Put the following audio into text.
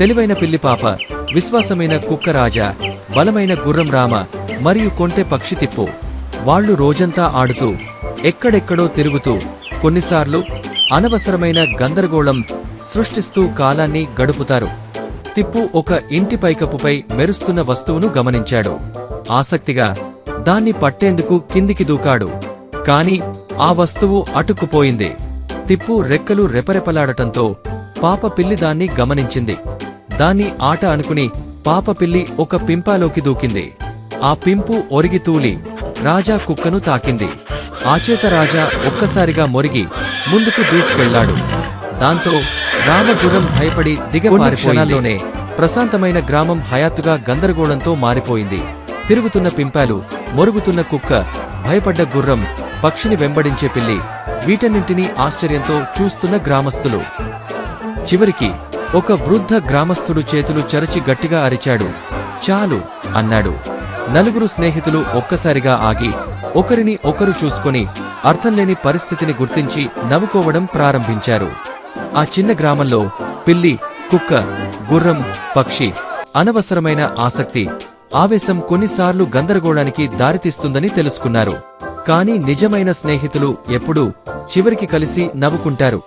తెలివైన పిల్లి పాప, విశ్వాసమైన కుక్క రాజా, బలమైన గుర్రం రామ మరియు కొంటె పక్షి తిప్పు. వాళ్లు రోజంతా ఆడుతూ ఎక్కడెక్కడో తిరుగుతూ కొన్నిసార్లు అనవసరమైన గందరగోళం సృష్టిస్తూ కాలాన్ని గడుపుతారు. తిప్పు ఒక ఇంటి పైకప్పుపై మెరుస్తున్న వస్తువును గమనించాడు. ఆసక్తిగా దాన్ని పట్టేందుకు కిందికి దూకాడు. కాని ఆ వస్తువు అటుక్కుపోయింది. తిప్పు రెక్కలు రెపరెపలాడటంతో పాప పిల్లి దాన్ని గమనించింది. దాన్ని ఆట అనుకుని పాప పిల్లి ఒక పింపాలోకి దూకింది. ఆ పింపు ఒరిగి తూలి రాజా కుక్కను తాకింది. ఆచేత రాజా ఒక్కసారిగా మొరిగి ముందుకు దూసుకెళ్లాడు. దాంతో రామగుర్రం భయపడి దిగపారి క్షణాల్లోనే ప్రశాంతమైన గ్రామం హయాత్తుగా గందరగోళంతో మారిపోయింది. తిరుగుతున్న పింపాలు, మొరుగుతున్న కుక్క, భయపడ్డ గుర్రం, పక్షిని వెంబడించే పిల్లి, వీటన్నింటినీ ఆశ్చర్యంతో చూస్తున్న గ్రామస్థులు. చివరికి ఒక వృద్ధ గ్రామస్థుడు చేతులు చరచి గట్టిగా అరిచాడు. చాలు అన్నాడు. నలుగురు స్నేహితులు ఒక్కసారిగా ఆగి ఒకరిని ఒకరు చూసుకొని అర్థంలేని పరిస్థితిని గుర్తించి నవ్వుకోవడం ప్రారంభించారు. ఆ చిన్న గ్రామంలో పిల్లి, కుక్క, గుర్రం, పక్షి, అనవసరమైన ఆసక్తి, ఆవేశం కొన్నిసార్లు గందరగోళానికి దారితీస్తుందని తెలుసుకున్నారు. కానీ నిజమైన స్నేహితులు ఎప్పుడూ చివరికి కలిసి నవ్వుకుంటారు.